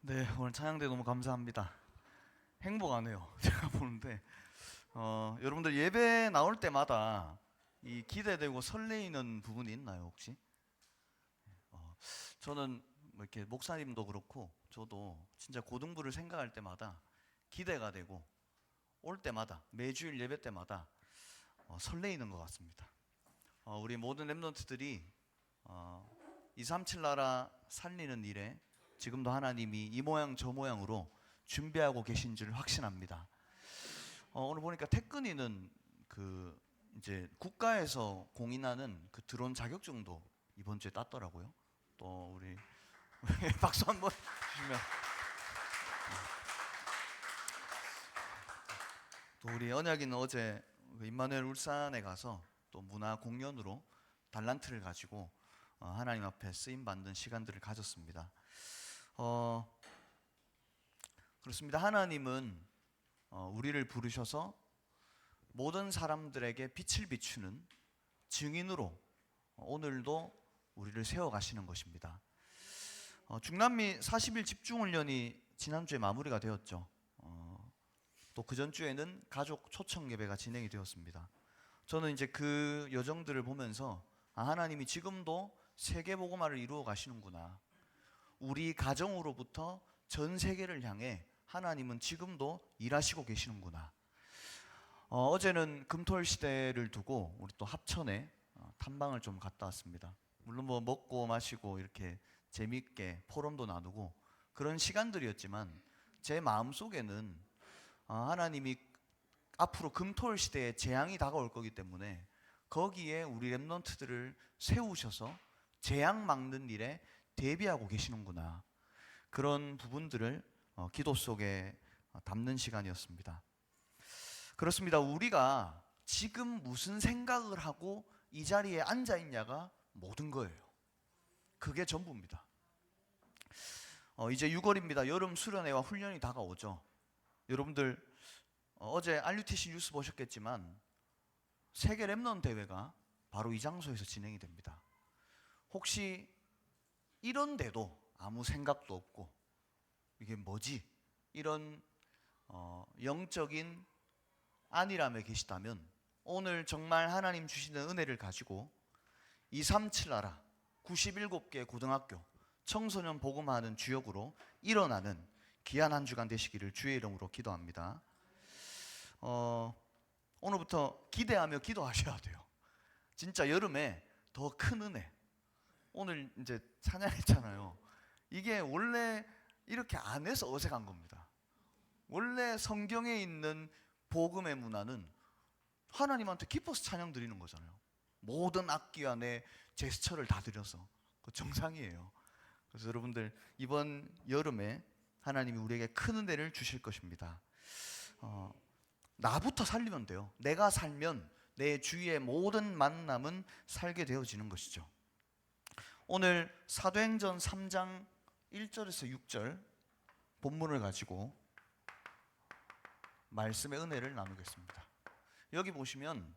네, 오늘 찬양대 너무 감사합니다. 행복하네요. 제가 보는데 여러분들 예배 나올 때마다 이 기대되고 설레이는 부분이 있나요, 혹시? 저는 뭐 이렇게 목사님도 그렇고 저도 진짜 고등부를 생각할 때마다 기대가 되고 올 때마다 매주일 예배 때마다 설레이는 것 같습니다. 우리 모든 랩런트들이 237 나라 살리는 일에 지금도 하나님이 이 모양 저 모양으로 준비하고 계신 줄 확신합니다. 오늘 보니까 태근이는 그 이제 국가에서 공인하는 그 드론 자격증도 이번 주에 땄더라고요. 또 우리 박수 한번 주시면, 또 우리 언약이는 어제 그 임마누엘 울산에 가서 또 문화 공연으로 달란트를 가지고 하나님 앞에 쓰임 받는 시간들을 가졌습니다. 그렇습니다. 하나님은 우리를 부르셔서 모든 사람들에게 빛을 비추는 증인으로 오늘도 우리를 세워가시는 것입니다. 중남미 40일 집중훈련이 지난주에 마무리가 되었죠. 또 그 전주에는 가족 초청 예배가 진행이 되었습니다. 저는 이제 그 여정들을 보면서 하나님이 지금도 세계복음화를 이루어 가시는구나. 우리 가정으로부터 전 세계를 향해 하나님은 지금도 일하시고 계시는구나. 어제는 금토일 시대를 두고 우리 또 합천에 탐방을 좀 갔다 왔습니다. 물론 뭐 먹고 마시고 이렇게 재미있게 포럼도 나누고 그런 시간들이었지만 제 마음속에는 하나님이 앞으로 금토일 시대에 재앙이 다가올 거기 때문에 거기에 우리 랩런트들을 세우셔서 재앙 막는 일에 대비하고 계시는구나. 그런 부분들을 기도 속에 담는 시간이었습니다. 그렇습니다. 우리가 지금 무슨 생각을 하고 이 자리에 앉아 있냐가 모든 거예요. 그게 전부입니다. 이제 6월입니다. 여름 수련회와 훈련이 다가오죠. 여러분들 어제 RUTC 뉴스 보셨겠지만 세계 랩넌 대회가 바로 이 장소에서 진행이 됩니다. 혹시 이런데도 아무 생각도 없고 이게 뭐지? 이런 영적인 안일함에 계시다면 오늘 정말 하나님 주시는 은혜를 가지고 237 나라 97개 고등학교 청소년 복음하는 주역으로 일어나는 귀한 한 주간 되시기를 주의 이름으로 기도합니다. 오늘부터 기대하며 기도하셔야 돼요. 진짜 여름에 더 큰 은혜. 오늘 이제 찬양했잖아요. 이게 원래 이렇게 안 해서 어색한 겁니다. 원래 성경에 있는 복음의 문화는 하나님한테 기뻐서 찬양 드리는 거잖아요. 모든 악기와 내 제스처를 다 드려서 그 정상이에요. 그래서 여러분들 이번 여름에 하나님이 우리에게 큰 은혜를 주실 것입니다. 나부터 살리면 돼요. 내가 살면 내 주위의 모든 만남은 살게 되어지는 것이죠. 오늘 사도행전 3장 1절에서 6절 본문을 가지고 말씀의 은혜를 나누겠습니다. 여기 보시면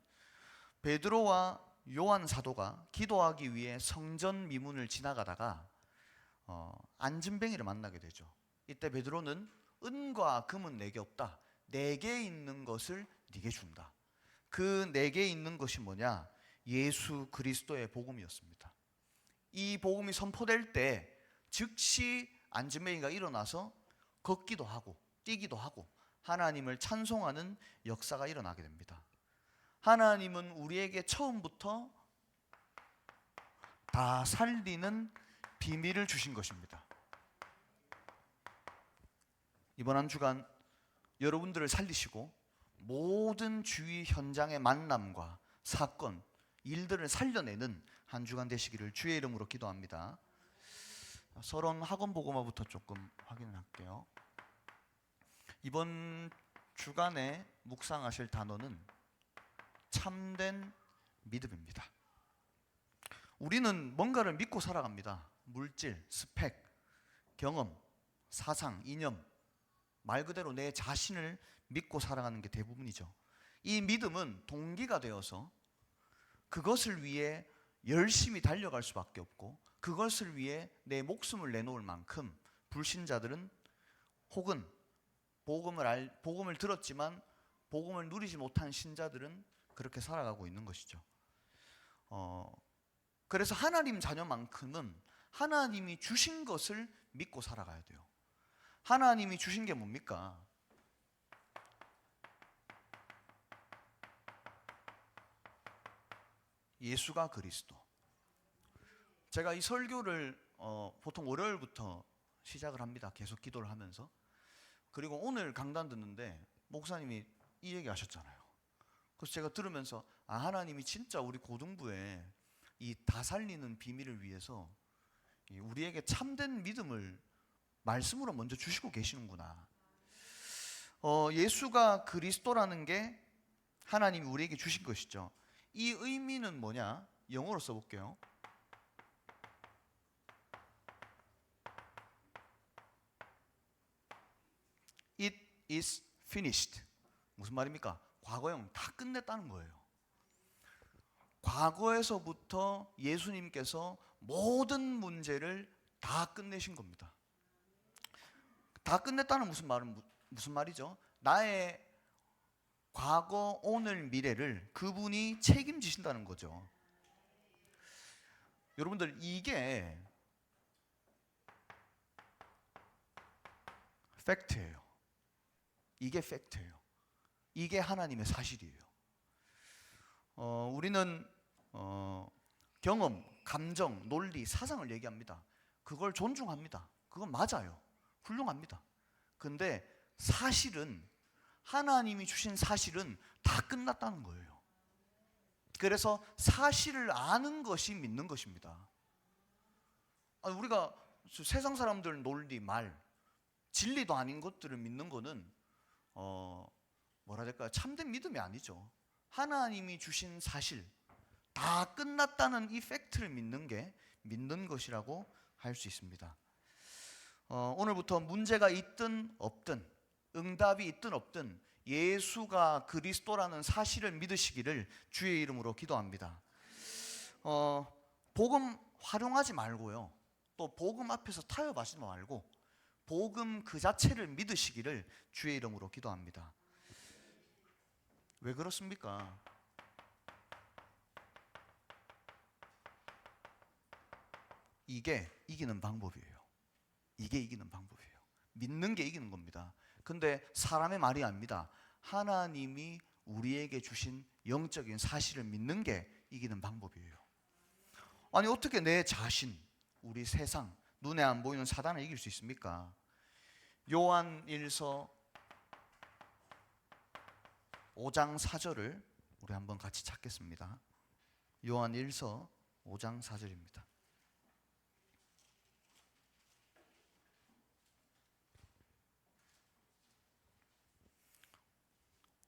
베드로와 요한 사도가 기도하기 위해 성전 미문을 지나가다가 안진뱅이를 만나게 되죠. 이때 베드로는 은과 금은 내게 없다. 내게 있는 것을 네게 준다. 그 내게 있는 것이 뭐냐? 예수 그리스도의 복음이었습니다. 이 복음이 선포될 때 즉시 안진뱅이가 일어나서 걷기도 하고 뛰기도 하고 하나님을 찬송하는 역사가 일어나게 됩니다. 하나님은 우리에게 처음부터 다 살리는 비밀을 주신 것입니다. 이번 한 주간 여러분들을 살리시고 모든 주위 현장의 만남과 사건, 일들을 살려내는 한 주간 되시기를 주의 이름으로 기도합니다. 서론 학원 보고마부터 조금 확인을 할게요. 이번 주간에 묵상하실 단어는 참된 믿음입니다. 우리는 뭔가를 믿고 살아갑니다. 물질, 스펙, 경험, 사상, 이념, 말 그대로 내 자신을 믿고 살아가는 게 대부분이죠. 이 믿음은 동기가 되어서 그것을 위해 열심히 달려갈 수밖에 없고 그것을 위해 내 목숨을 내놓을 만큼 불신자들은 혹은 복음을 들었지만 복음을 누리지 못한 신자들은 그렇게 살아가고 있는 것이죠. 그래서 하나님 자녀만큼은 하나님이 주신 것을 믿고 살아가야 돼요. 하나님이 주신 게 뭡니까? 예수가 그리스도. 제가 이 설교를 보통 월요일부터 시작을 합니다. 계속 기도를 하면서. 그리고 오늘 강단 듣는데 목사님이 이 얘기 하셨잖아요. 그래서 제가 들으면서 하나님이 진짜 우리 고등부에 이 다 살리는 비밀을 위해서 우리에게 참된 믿음을 말씀으로 먼저 주시고 계시는구나. 예수가 그리스도라는 게 하나님이 우리에게 주신 것이죠. 이 의미는 뭐냐? 영어로 써볼게요. It is finished. 무슨 말입니까? 과거형 다 끝냈다는 거예요. 과거에서부터 예수님께서 모든 문제를 다 끝내신 겁니다. 다 끝냈다는 무슨 말이죠? 나의 과거, 오늘, 미래를 그분이 책임지신다는 거죠. 여러분들, 이게 팩트예요. 이게 팩트예요. 이게 하나님의 사실이에요. 우리는 경험, 감정, 논리, 사상을 얘기합니다. 그걸 존중합니다. 그건 맞아요. 훌륭합니다. 근데 사실은 하나님이 주신 사실은 다 끝났다는 거예요. 그래서 사실을 아는 것이 믿는 것입니다. 우리가 세상 사람들 논리, 말, 진리도 아닌 것들을 믿는 거는 뭐라 될까요? 참된 믿음이 아니죠. 하나님이 주신 사실, 다 끝났다는 이 팩트를 믿는 게 믿는 것이라고 할 수 있습니다. 오늘부터 문제가 있든 없든, 응답이 있든 없든 예수가 그리스도라는 사실을 믿으시기를 주의 이름으로 기도합니다. 복음 활용하지 말고요, 또 복음 앞에서 타협하지 말고 복음 그 자체를 믿으시기를 주의 이름으로 기도합니다. 왜 그렇습니까? 이게 이기는 방법이에요. 이게 이기는 방법이에요. 믿는 게 이기는 겁니다. 근데 사람의 말이 아닙니다. 하나님이 우리에게 주신 영적인 사실을 믿는 게 이기는 방법이에요. 아니, 어떻게 내 자신, 우리 세상, 눈에 안 보이는 사단을 이길 수 있습니까? 요한 1서 5장 4절을 우리 한번 같이 찾겠습니다. 요한 1서 5장 4절입니다.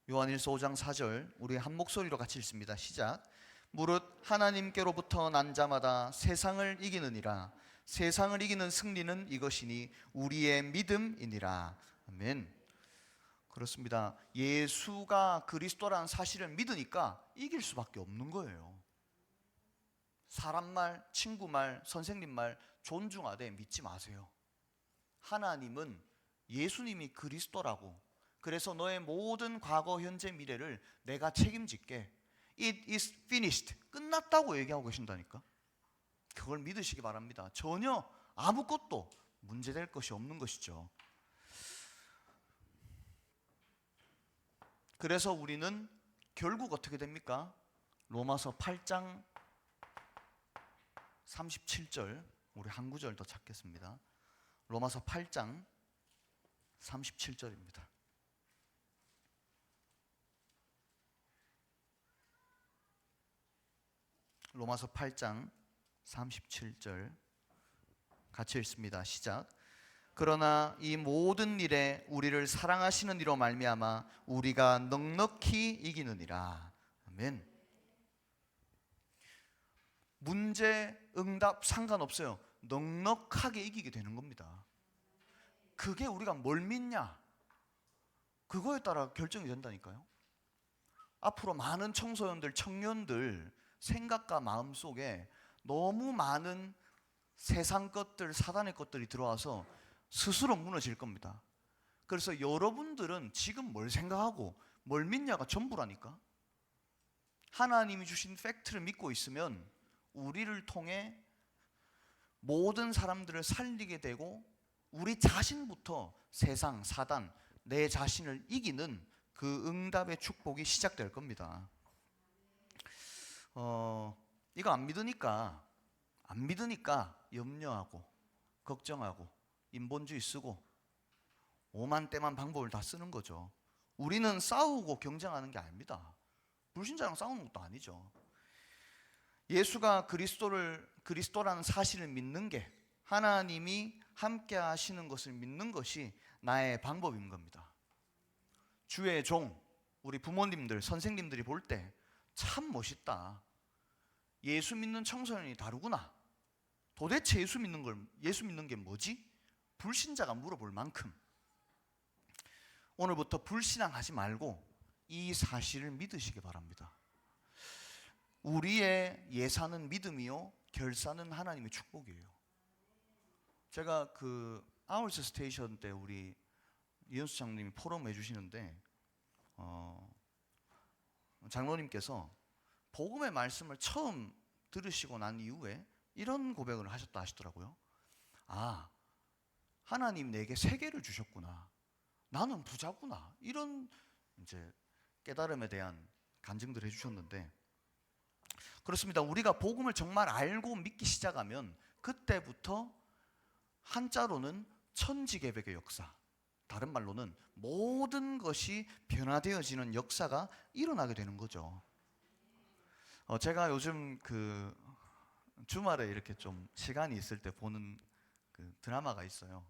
요한일서 5장 4절 우리 한 목소리로 같이 읽습니다. 시작. 무릇 하나님께로부터 난 자마다 세상을 이기느니라. 세상을 이기는 승리는 이것이니 우리의 믿음이니라. 아멘. 그렇습니다. 예수가 그리스도라는 사실을 믿으니까 이길 수밖에 없는 거예요. 사람 말, 친구 말, 선생님 말 존중하되 믿지 마세요. 하나님은 예수님이 그리스도라고, 그래서 너의 모든 과거, 현재, 미래를 내가 책임질게. It is finished. 끝났다고 얘기하고 계신다니까. 그걸 믿으시기 바랍니다. 전혀 아무것도 문제될 것이 없는 것이죠. 그래서 우리는 결국 어떻게 됩니까? 로마서 8장 37절 우리 한 구절 더 찾겠습니다. 로마서 8장 37절입니다. 로마서 8장 37절 같이 읽습니다. 시작. 그러나 이 모든 일에 우리를 사랑하시는 이로 말미암아 우리가 넉넉히 이기느니라. 아멘. 문제, 응답 상관없어요. 넉넉하게 이기게 되는 겁니다. 그게 우리가 뭘 믿냐, 그거에 따라 결정이 된다니까요. 앞으로 많은 청소년들, 청년들 생각과 마음 속에 너무 많은 세상 것들, 사단의 것들이 들어와서 스스로 무너질 겁니다. 그래서 여러분들은 지금 뭘 생각하고 뭘 믿냐가 전부라니까. 하나님이 주신 팩트를 믿고 있으면 우리를 통해 모든 사람들을 살리게 되고 우리 자신부터 세상, 사단, 내 자신을 이기는 그 응답의 축복이 시작될 겁니다. 이거 안 믿으니까 염려하고 걱정하고 인본주의 쓰고 오만 때만 방법을 다 쓰는 거죠. 우리는 싸우고 경쟁하는 게 아닙니다. 불신자랑 싸우는 것도 아니죠. 예수가 그리스도라는 사실을 믿는 게, 하나님이 함께 하시는 것을 믿는 것이 나의 방법인 겁니다. 주의 종, 우리 부모님들, 선생님들이 볼 때 참 멋있다. 예수 믿는 청소년이 다르구나. 도대체 예수 믿는 게 뭐지? 불신자가 물어볼 만큼. 오늘부터 불신앙하지 말고 이 사실을 믿으시기 바랍니다. 우리의 예산은 믿음이요 결산은 하나님의 축복이에요. 제가 그 아울스 스테이션 때 우리 이현수 장님이 포럼 해주시는데 장로님께서 복음의 말씀을 처음 들으시고 난 이후에 이런 고백을 하셨다 하시더라고요. 아, 하나님 내게 세계를 주셨구나. 나는 부자구나. 이런 이제 깨달음에 대한 간증들을 해주셨는데, 그렇습니다. 우리가 복음을 정말 알고 믿기 시작하면 그때부터 한자로는 천지개벽의 역사, 다른 말로는 모든 것이 변화되어지는 역사가 일어나게 되는 거죠. 제가 요즘 그 주말에 이렇게 좀 시간이 있을 때 보는 그 드라마가 있어요.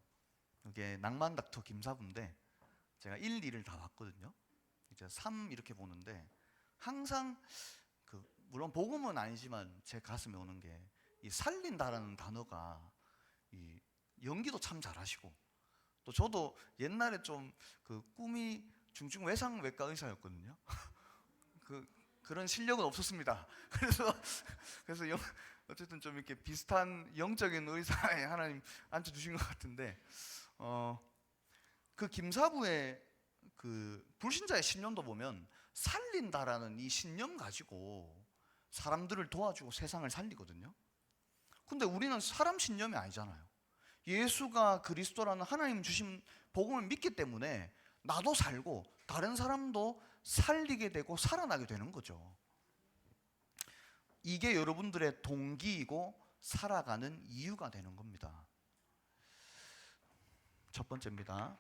이게 낭만 닥터 김사부인데 제가 1, 2를 다 봤거든요. 이제 3 이렇게 보는데 항상 물론 복음은 아니지만 제 가슴에 오는 게 이 살린다라는 단어가 이 연기도 참 잘하시고, 또 저도 옛날에 좀 그 꿈이 중증 외상외과 의사였거든요. 그런 실력은 없었습니다. 그래서 어쨌든 좀 이렇게 비슷한 영적인 의사에 하나님 앉혀주신 것 같은데, 그 김사부의 그 불신자의 신념도 보면 살린다라는 이 신념 가지고 사람들을 도와주고 세상을 살리거든요. 근데 우리는 사람 신념이 아니잖아요. 예수가 그리스도라는 하나님 주신 복음을 믿기 때문에 나도 살고 다른 사람도 살리게 되고 살아나게 되는 거죠. 이게 여러분들의 동기이고 살아가는 이유가 되는 겁니다. 첫 번째입니다.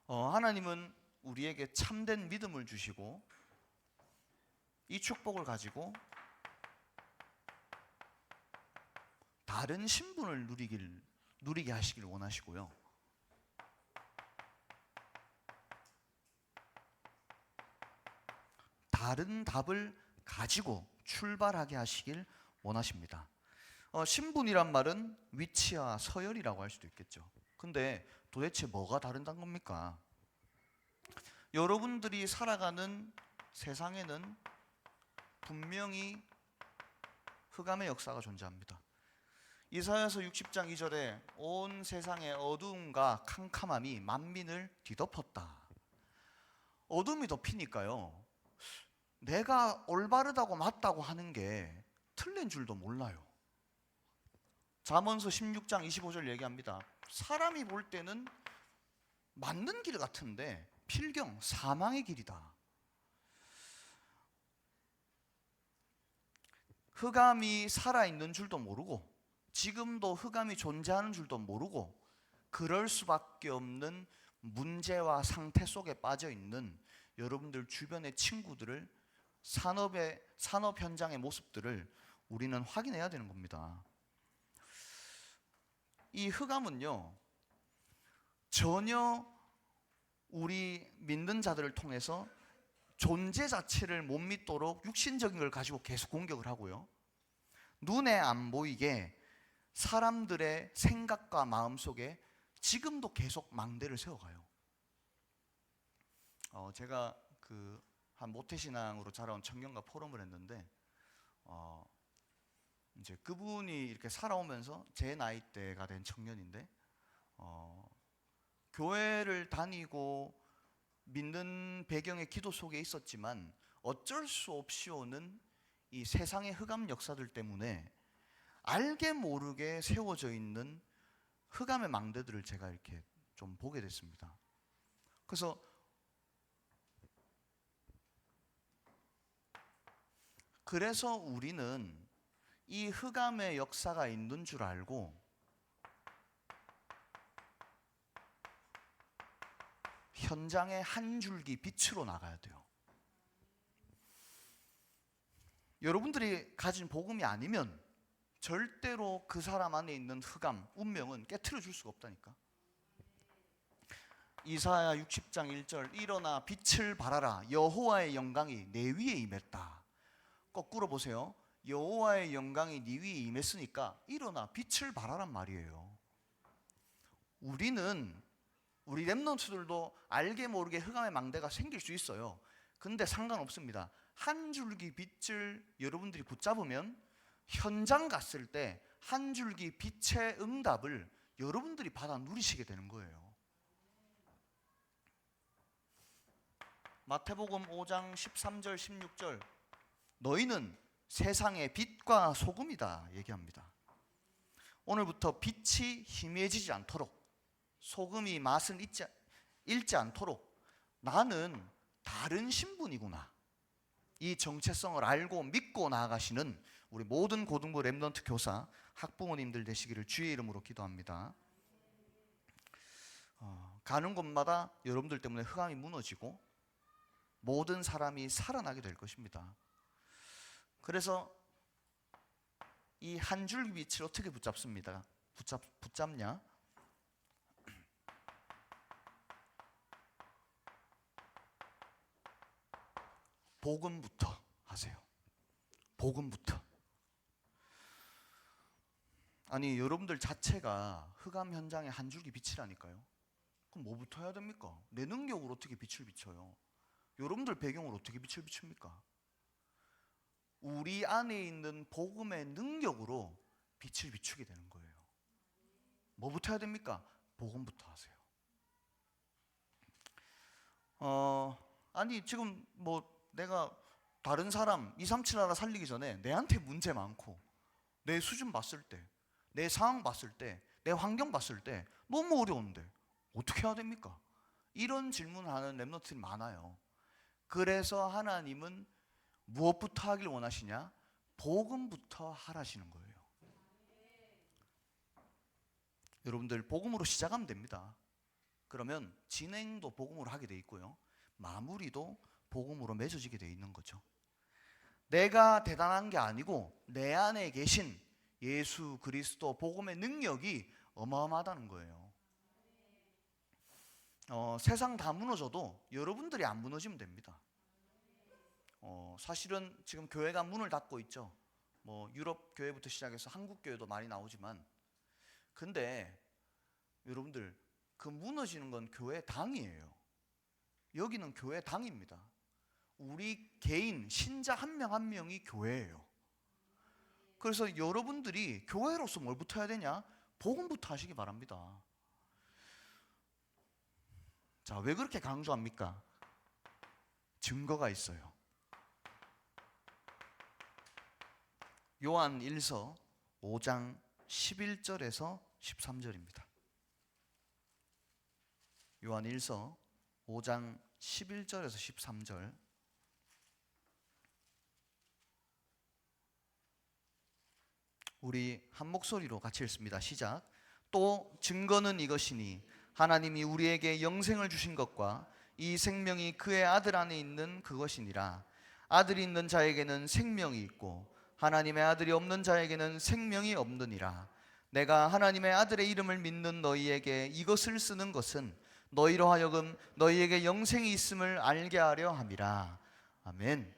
하나님은 우리에게 참된 믿음을 주시고 이 축복을 가지고 다른 신분을 누리게 하시길 원하시고요. 다른 답을 가지고 출발하게 하시길 원하십니다. 신분이란 말은 위치와 서열이라고 할 수도 있겠죠. 근데 도대체 뭐가 다른다는 겁니까? 여러분들이 살아가는 세상에는 분명히 흑암의 역사가 존재합니다. 이사야서 60장 2절에 온 세상의 어두움과 캄캄함이 만민을 뒤덮었다. 어둠이 덮이니까요, 내가 올바르다고 맞다고 하는 게 틀린 줄도 몰라요. 잠언서 16장 25절 얘기합니다. 사람이 볼 때는 맞는 길 같은데 필경 사망의 길이다. 흑암이 살아있는 줄도 모르고 지금도 흑암이 존재하는 줄도 모르고 그럴 수밖에 없는 문제와 상태 속에 빠져 있는 여러분들 주변의 친구들을, 산업 현장의 모습들을 우리는 확인해야 되는 겁니다. 이 흑암은요, 전혀 우리 믿는 자들을 통해서 존재 자체를 못 믿도록 육신적인 걸 가지고 계속 공격을 하고요, 눈에 안 보이게 사람들의 생각과 마음 속에 지금도 계속 망대를 세워가요. 제가 한 모태신앙으로 자라온 청년과 포럼을 했는데 이제 그분이 이렇게 살아오면서 제 나이대가 된 청년인데 교회를 다니고 믿는 배경의 기도 속에 있었지만 어쩔 수 없이 오는 이 세상의 흑암 역사들 때문에 알게 모르게 세워져 있는 흑암의 망대들을 제가 이렇게 좀 보게 됐습니다. 그래서 우리는 이 흑암의 역사가 있는 줄 알고 현장의 한 줄기 빛으로 나가야 돼요. 여러분들이 가진 복음이 아니면 절대로 그 사람 안에 있는 흑암, 운명은 깨트려 줄 수가 없다니까. 이사야 60장 1절 일어나 빛을 발하라 여호와의 영광이 내 위에 임했다. 거꾸로 보세요. 여호와의 영광이 네 위에 임했으니까 일어나 빛을 발하란 말이에요. 우리 렘넌트들도 알게 모르게 흑암의 망대가 생길 수 있어요. 근데 상관없습니다. 한 줄기 빛을 여러분들이 붙잡으면 현장 갔을 때 한 줄기 빛의 응답을 여러분들이 받아 누리시게 되는 거예요. 마태복음 5장 13절 16절 너희는 세상의 빛과 소금이다 얘기합니다. 오늘부터 빛이 희미해지지 않도록 소금이 맛을 잃지 않도록 나는 다른 신분이구나, 이 정체성을 알고 믿고 나아가시는 우리 모든 고등부 렘넌트 교사 학부모님들 되시기를 주의 이름으로 기도합니다. 가는 곳마다 여러분들 때문에 흑암이 무너지고 모든 사람이 살아나게 될 것입니다. 그래서 이 한 줄기 빛을 어떻게 붙잡냐? 복음부터 하세요. 복음부터. 아니 여러분들 자체가 흑암 현장의 한 줄기 빛이라니까요. 그럼 뭐부터 해야 됩니까? 내 능력으로 어떻게 빛을 비춰요? 여러분들 배경으로 어떻게 빛을 비춥니까? 우리 안에 있는 복음의 능력으로 빛을 비추게 되는 거예요. 뭐부터 해야 됩니까? 복음부터 하세요. 아니 지금 내가 다른 사람 237 하나 살리기 전에 내한테 문제 많고 내 수준 봤을 때, 내 상황 봤을 때, 내 환경 봤을 때 너무 어려운데 어떻게 해야 됩니까? 이런 질문을 하는 렘넌트들이 많아요. 그래서 하나님은 무엇부터 하길 원하시냐? 복음부터 하라시는 거예요. 여러분들 복음으로 시작하면 됩니다. 그러면 진행도 복음으로 하게 돼 있고요, 마무리도 복음으로 맺어지게 돼 있는 거죠. 내가 대단한 게 아니고 내 안에 계신 예수 그리스도 복음의 능력이 어마어마하다는 거예요. 세상 다 무너져도 여러분들이 안 무너지면 됩니다. 사실은 지금 교회가 문을 닫고 있죠. 유럽 교회부터 시작해서 한국 교회도 많이 나오지만, 근데 여러분들 그 무너지는 건 교회 당이에요. 여기는 교회 당입니다. 우리 개인 신자 한 명 한 명이 교회예요. 그래서 여러분들이 교회로서 뭘부터 해야 되냐? 복음부터 하시기 바랍니다. 자, 왜 그렇게 강조합니까? 증거가 있어요. 요한 1서 5장 11절에서 13절입니다. 요한 1서 5장 11절에서 13절. 우리 한 목소리로 같이 읽습니다. 시작. 또 증거는 이것이니 하나님이 우리에게 영생을 주신 것과 이 생명이 그의 아들 안에 있는 그것이니라. 아들이 있는 자에게는 생명이 있고 하나님의 아들이 없는 자에게는 생명이 없느니라. 내가 하나님의 아들의 이름을 믿는 너희에게 이것을 쓰는 것은 너희로 하여금 너희에게 영생이 있음을 알게 하려 함이라. 아멘.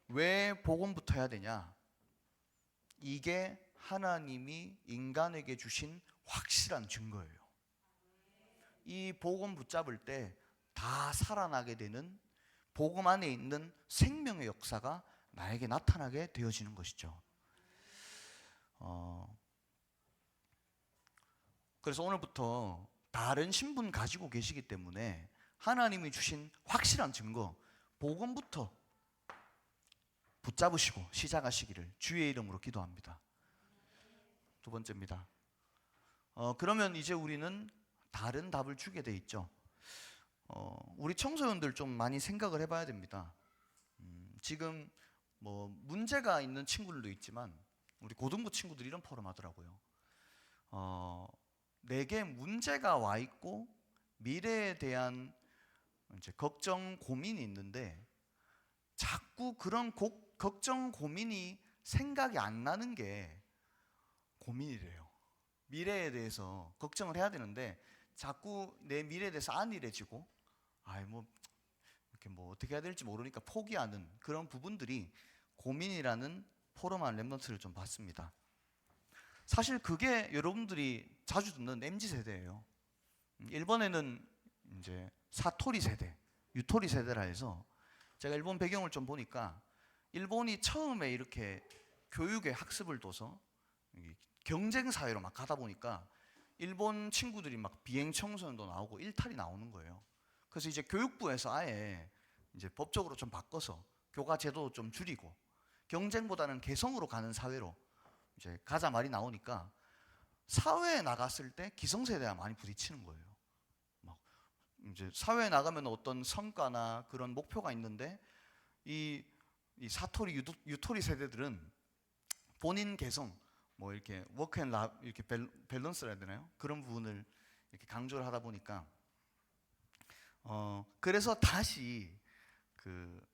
왜 복음부터 해야 되냐? 이게 하나님이 인간에게 주신 확실한 증거예요. 이 복음 붙잡을 때 다 살아나게 되는 복음 안에 있는 생명의 역사가 나에게 나타나게 되어지는 것이죠. 어, 그래서 오늘부터 다른 신분 가지고 계시기 때문에 하나님이 주신 확실한 증거, 복음부터 붙잡으시고 시작하시기를 주의 이름으로 기도합니다. 두 번째입니다. 그러면 이제 우리는 다른 답을 주게 돼 있죠. 우리 청소년들 좀 많이 생각을 해봐야 됩니다. 지금 뭐 문제가 있는 친구들도 있지만 우리 고등부 친구들이 이런 포럼 하더라고요. 내게 문제가 와 있고 미래에 대한 이제 걱정, 고민이 있는데 자꾸 그런 걱정, 고민이 생각이 안 나는 게 고민이래요. 미래에 대해서 걱정을 해야 되는데 자꾸 내 미래에 대해서 안일해지고 뭐 이렇게 뭐 어떻게 해야 될지 모르니까 포기하는 그런 부분들이 고민이라는 포럼한 랩런트를 좀 봤습니다. 사실 그게 여러분들이 자주 듣는 MZ세대예요. 일본에는 이제 사토리 세대, 유토리 세대라 해서 제가 일본 배경을 좀 보니까 일본이 처음에 이렇게 교육에 학습을 둬서 경쟁 사회로 막 가다 보니까 일본 친구들이 막 비행 청소년도 나오고 일탈이 나오는 거예요. 그래서 이제 교육부에서 아예 이제 법적으로 좀 바꿔서 교과 제도 좀 줄이고 경쟁보다는 개성으로 가는 사회로 이제 가자 말이 나오니까 사회에 나갔을 때 기성세대와 많이 부딪히는 거예요. 막 이제 사회에 나가면 어떤 성과나 그런 목표가 있는데 이 사토리 유토리 세대들은 본인 개성 뭐 이렇게 워크 앤 라 이렇게 밸런스라 해야 되나요? 그런 부분을 이렇게 강조를 하다 보니까 그래서 다시 그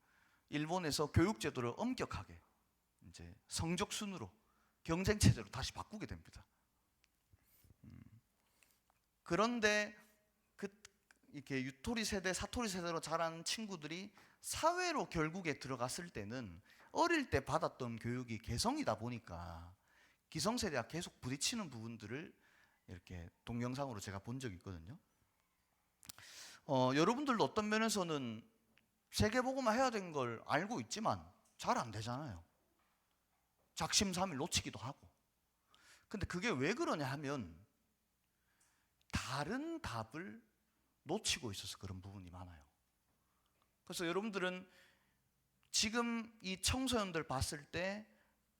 일본에서 교육 제도를 엄격하게 이제 성적 순으로 경쟁 체제로 다시 바꾸게 됩니다. 그런데 이렇게 유토리 세대, 사토리 세대로 자란 친구들이 사회로 결국에 들어갔을 때는 어릴 때 받았던 교육이 개성이다 보니까 기성세대와 계속 부딪히는 부분들을 이렇게 동영상으로 제가 본 적이 있거든요. 여러분들도 어떤 면에서는 세계복음화 해야 되는 걸 알고 있지만 잘 안 되잖아요. 작심삼일 놓치기도 하고. 근데 그게 왜 그러냐 하면 다른 답을 놓치고 있어서 그런 부분이 많아요. 그래서 여러분들은 지금 이 청소년들 봤을 때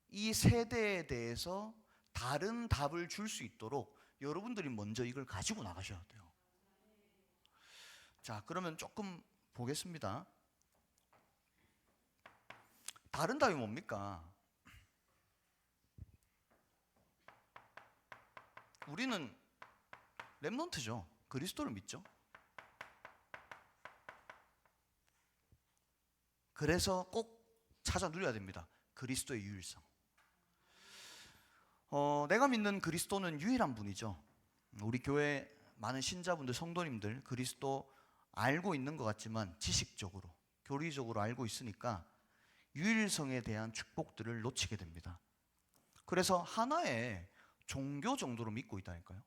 이 세대에 대해서 다른 답을 줄 수 있도록 여러분들이 먼저 이걸 가지고 나가셔야 돼요. 자, 그러면 조금 보겠습니다. 다른 답이 뭡니까? 우리는 렘넌트죠. 그리스도를 믿죠. 그래서 꼭 찾아 누려야 됩니다. 그리스도의 유일성. 내가 믿는 그리스도는 유일한 분이죠. 우리 교회 많은 신자분들, 성도님들 그리스도 알고 있는 것 같지만 지식적으로, 교리적으로 알고 있으니까 유일성에 대한 축복들을 놓치게 됩니다. 그래서 하나의 종교 정도로 믿고 있다니까요.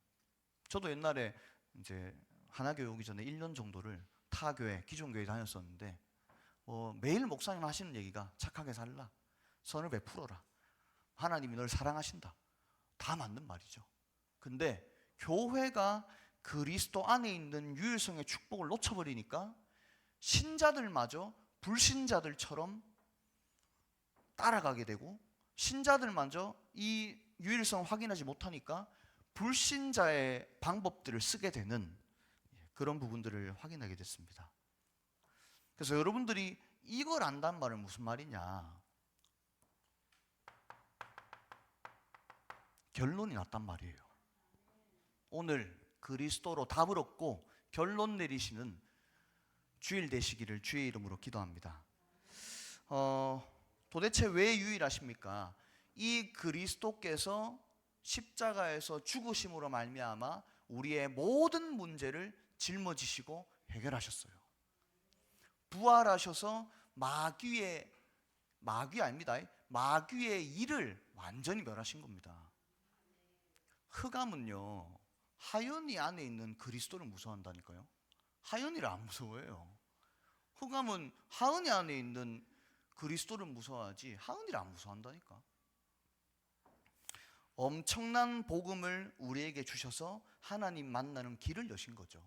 저도 옛날에 이제 하나교회 오기 전에 1년 정도를 타 교회, 기존 교회 다녔었는데 매일 목사님 하시는 얘기가 착하게 살라, 선을 베풀어라, 하나님이 널 사랑하신다. 다 맞는 말이죠. 근데 교회가 그리스도 안에 있는 유일성의 축복을 놓쳐버리니까 신자들마저 불신자들처럼 따라가게 되고 신자들마저 이 유일성을 확인하지 못하니까 불신자의 방법들을 쓰게 되는 그런 부분들을 확인하게 됐습니다. 그래서 여러분들이 이걸 안단 말은 무슨 말이냐? 결론이 났단 말이에요. 오늘 그리스도로 답을 얻고 결론 내리시는 주일 되시기를 주의 이름으로 기도합니다. 도대체 왜 유일하십니까? 이 그리스도께서 십자가에서 죽으심으로 말미암아 우리의 모든 문제를 짊어지시고 해결하셨어요. 부활하셔서 마귀의 일을 완전히 멸하신 겁니다. 흑암은요, 하연이 안에 있는 그리스도를 무서워한다니까요. 하연이를 안 무서워해요. 흑암은 하은이 안에 있는 그리스도를 무서워하지 하은이를 안 무서워한다니까. 엄청난 복음을 우리에게 주셔서 하나님 만나는 길을 여신 거죠.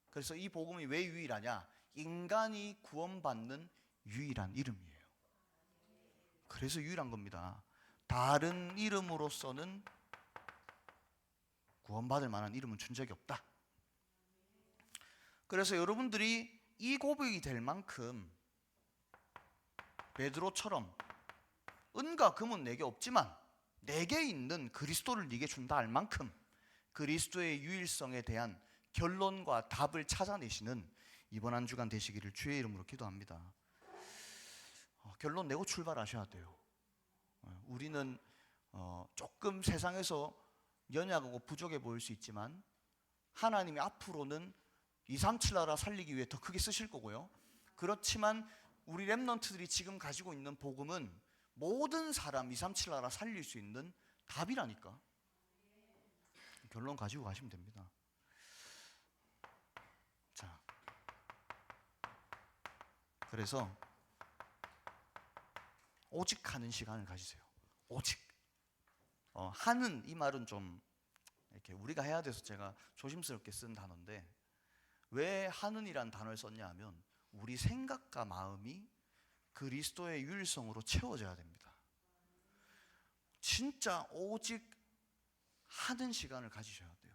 그래서 이 복음이 왜 유일하냐? 인간이 구원받는 유일한 이름이에요. 그래서 유일한 겁니다. 다른 이름으로서는 구원받을 만한 이름은 준 적이 없다. 그래서 여러분들이 이 고백이 될 만큼 베드로처럼 은과 금은 내게 없지만 내게 있는 그리스도를 네게 준다 할 만큼 그리스도의 유일성에 대한 결론과 답을 찾아내시는 이번 한 주간 되시기를 주의 이름으로 기도합니다. 결론 내고 출발하셔야 돼요. 우리는 조금 세상에서 연약하고 부족해 보일 수 있지만 하나님이 앞으로는 237 나라 살리기 위해 더 크게 쓰실 거고요. 그렇지만 우리 렘넌트들이 지금 가지고 있는 복음은 모든 사람 237 나라 살릴 수 있는 답이라니까. 결론 가지고 가시면 됩니다. 자, 그래서 오직 하는 시간을 가지세요. 오직. 하는 이 말은 좀 이렇게 우리가 해야 돼서 제가 조심스럽게 쓴 단어인데, 왜 하는이란 단어를 썼냐 하면 우리 생각과 마음이 그리스도의 유일성으로 채워져야 됩니다. 진짜 오직 하는 시간을 가지셔야 돼요.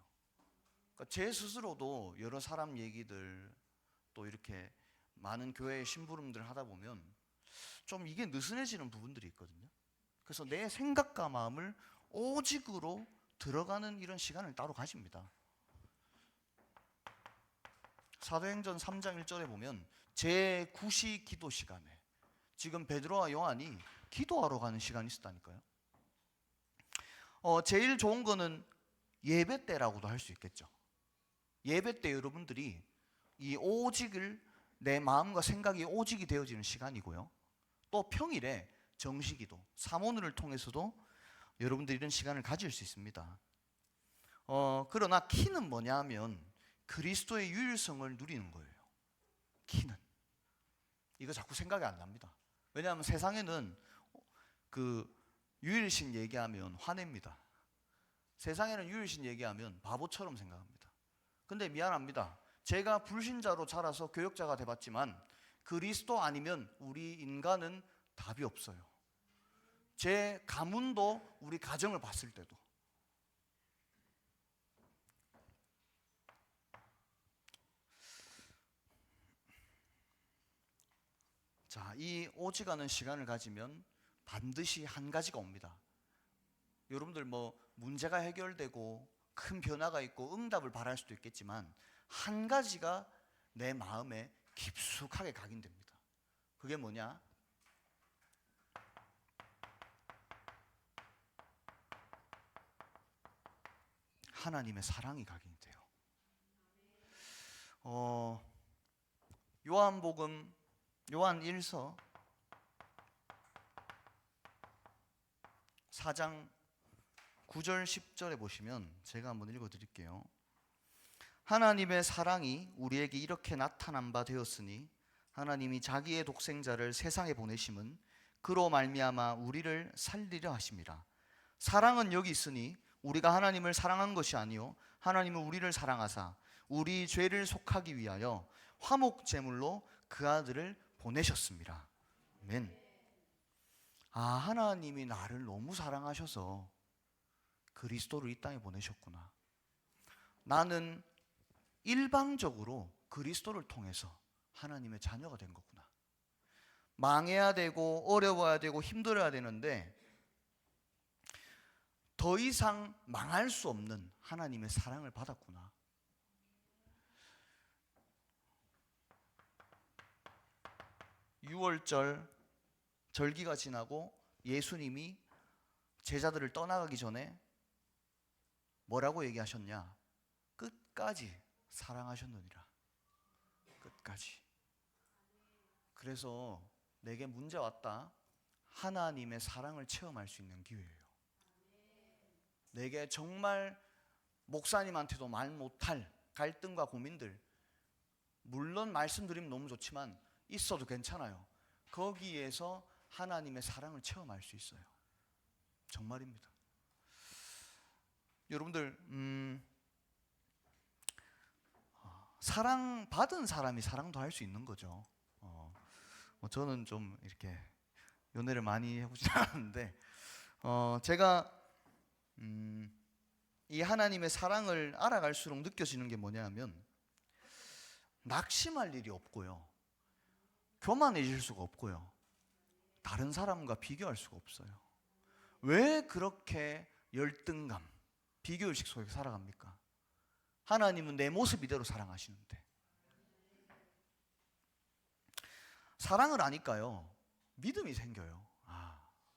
그러니까 제 스스로도 여러 사람 얘기들 또 이렇게 많은 교회의 심부름들 하다 보면 좀 이게 느슨해지는 부분들이 있거든요. 그래서 내 생각과 마음을 오직으로 들어가는 이런 시간을 따로 가집니다. 사도행전 3장 1절에 보면 제9시 기도 시간에 지금 베드로와 요한이 기도하러 가는 시간이 있었다니까요. 제일 좋은 거는 예배 때라고도 할 수 있겠죠. 예배 때 여러분들이 이 오직을 내 마음과 생각이 오직이 되어지는 시간이고요. 또 평일에 정시기도, 사모늘을 통해서도 여러분들이 이런 시간을 가질 수 있습니다. 그러나 키는 뭐냐 하면 그리스도의 유일성을 누리는 거예요. 키는. 이거 자꾸 생각이 안 납니다. 왜냐하면 세상에는 그 유일신 얘기하면 화냅니다. 세상에는 유일신 얘기하면 바보처럼 생각합니다. 근데 미안합니다. 제가 불신자로 자라서 교역자가 돼봤지만 그리스도 아니면 우리 인간은 답이 없어요. 제 가문도 우리 가정을 봤을 때도. 자, 이 오직하는 시간을 가지면 반드시 한 가지가 옵니다. 여러분들 뭐 문제가 해결되고 큰 변화가 있고 응답을 바랄 수도 있겠지만 한 가지가 내 마음에 깊숙하게 각인됩니다. 그게 뭐냐? 하나님의 사랑이 각인이 돼요. 요한복음 요한 1서 4장 9절 10절에 보시면 제가 한번 읽어 드릴게요. 하나님의 사랑이 우리에게 이렇게 나타난 바 되었으니 하나님이 자기의 독생자를 세상에 보내심은 그로 말미암아 우리를 살리려 하심이라. 사랑은 여기 있으니 우리가 하나님을 사랑한 것이 아니요 하나님은 우리를 사랑하사 우리 죄를 속하기 위하여 화목 제물로 그 아들을 보내셨습니다. 아멘. 하나님이 나를 너무 사랑하셔서 그리스도를 이 땅에 보내셨구나. 나는 일방적으로 그리스도를 통해서 하나님의 자녀가 된 거구나. 망해야 되고 어려워야 되고 힘들어야 되는데 더 이상 망할 수 없는 하나님의 사랑을 받았구나. 유월절 절기가 지나고 예수님이 제자들을 떠나가기 전에 뭐라고 얘기하셨냐? 끝까지 사랑하셨느니라. 끝까지. 그래서 내게 문제 왔다. 하나님의 사랑을 체험할 수 있는 기회예요. 내게 정말 목사님한테도 말 못할 갈등과 고민들, 물론 말씀드리면 너무 좋지만 있어도 괜찮아요. 거기에서 하나님의 사랑을 체험할 수 있어요. 정말입니다. 여러분들 사랑받은 사람이 사랑도 할 수 있는 거죠. 저는 좀 이렇게 연애를 많이 해보지 않았는데 제가 이 하나님의 사랑을 알아갈수록 느껴지는 게 뭐냐면 낙심할 일이 없고요, 교만해질 수가 없고요, 다른 사람과 비교할 수가 없어요. 왜 그렇게 열등감, 비교의식 속에 살아갑니까? 하나님은 내 모습 이대로 사랑하시는데. 사랑을 아니까요, 믿음이 생겨요.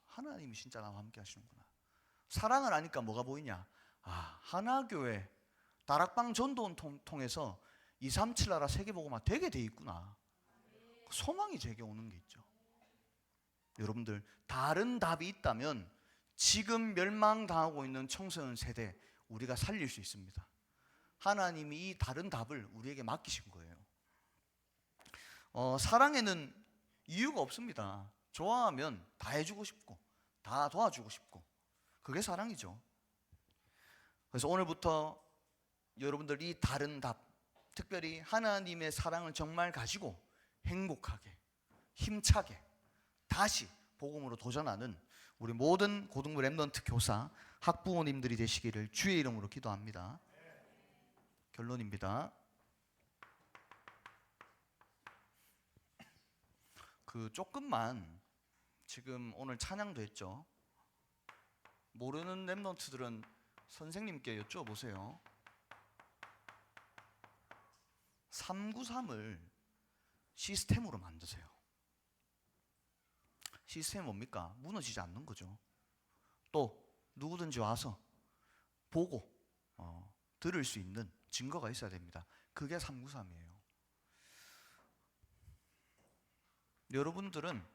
하나님이 진짜 나와 함께 하시는구나. 사랑을 아니까 뭐가 보이냐? 하나교회 다락방 전도원 통해서 237 나라 세계복음화 되게 돼 있구나. 소망이 제게 오는 게 있죠. 여러분들, 다른 답이 있다면 지금 멸망당하고 있는 청소년 세대 우리가 살릴 수 있습니다. 하나님이 이 다른 답을 우리에게 맡기신 거예요. 사랑에는 이유가 없습니다. 좋아하면 다 해주고 싶고 다 도와주고 싶고, 그게 사랑이죠. 그래서 오늘부터 여러분들 이 다른 답, 특별히 하나님의 사랑을 정말 가지고 행복하게, 힘차게 다시 복음으로 도전하는 우리 모든 고등부 렘넌트 교사, 학부모님들이 되시기를 주의 이름으로 기도합니다. 결론입니다. 조금만, 지금 오늘 찬양도 했죠. 모르는 렘넌트들은 선생님께 여쭤보세요. 393을 시스템으로 만드세요. 시스템이 뭡니까? 무너지지 않는 거죠. 또 누구든지 와서 보고 들을 수 있는 증거가 있어야 됩니다. 그게 393이에요. 여러분들은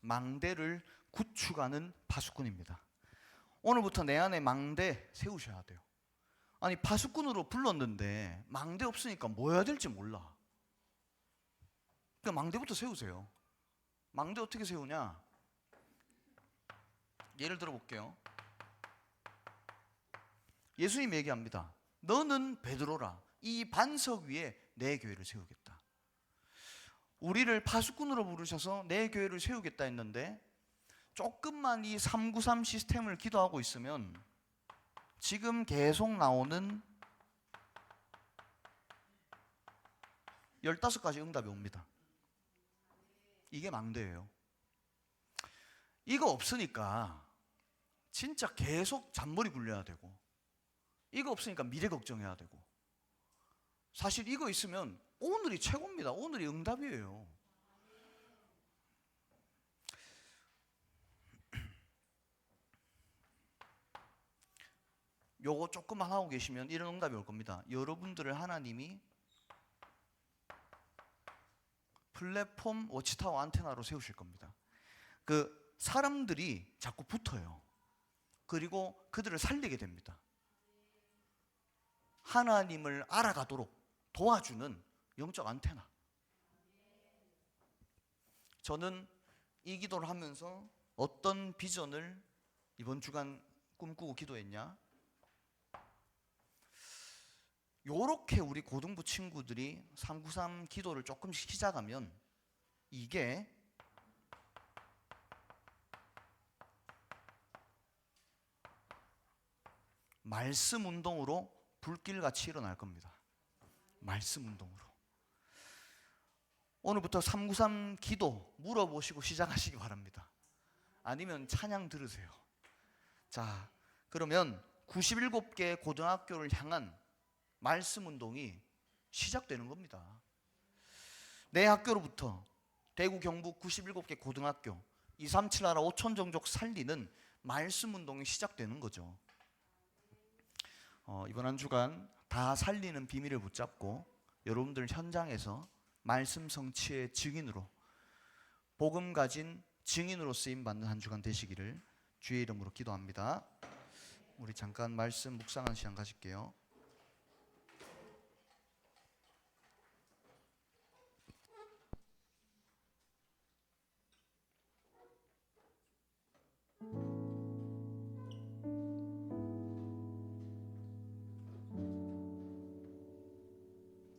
망대를 구축하는 파수꾼입니다. 오늘부터 내 안에 망대 세우셔야 돼요. 아니, 파수꾼으로 불렀는데 망대 없으니까 뭐 해야 될지 몰라. 그러니까 망대부터 세우세요. 망대 어떻게 세우냐? 예를 들어 볼게요. 예수님 얘기합니다. 너는 베드로라. 이 반석 위에 내 교회를 세우겠다. 우리를 파수꾼으로 부르셔서 내 교회를 세우겠다 했는데, 조금만 이 393 시스템을 기도하고 있으면 지금 계속 나오는 15가지 응답이 옵니다. 이게 망대예요. 이거 없으니까 진짜 계속 잔머리 굴려야 되고, 이거 없으니까 미래 걱정해야 되고, 사실 이거 있으면 오늘이 최고입니다. 오늘이 응답이에요. 요거 조금만 하고 계시면 이런 응답이 올 겁니다. 여러분들을 하나님이 플랫폼 워치타워 안테나로 세우실 겁니다. 그 사람들이 자꾸 붙어요. 그리고 그들을 살리게 됩니다. 하나님을 알아가도록 도와주는 영적 안테나. 저는 이 기도를 하면서 어떤 비전을 이번 주간 꿈꾸고 기도했냐? 요렇게 우리 고등부 친구들이 393 기도를 조금씩 시작하면 이게 말씀 운동으로 불길같이 일어날 겁니다. 말씀 운동으로. 오늘부터 393 기도 물어보시고 시작하시기 바랍니다. 아니면 찬양 들으세요. 자, 그러면 97개 고등학교를 향한 말씀 운동이 시작되는 겁니다. 내 학교로부터 대구 경북 97개 고등학교 237 나라 5천 종족 살리는 말씀 운동이 시작되는 거죠. 이번 한 주간 다 살리는 비밀을 붙잡고 여러분들 현장에서 말씀 성취의 증인으로, 복음 가진 증인으로 쓰임 받는 한 주간 되시기를 주의 이름으로 기도합니다. 우리 잠깐 말씀 묵상하는 시간 가질게요.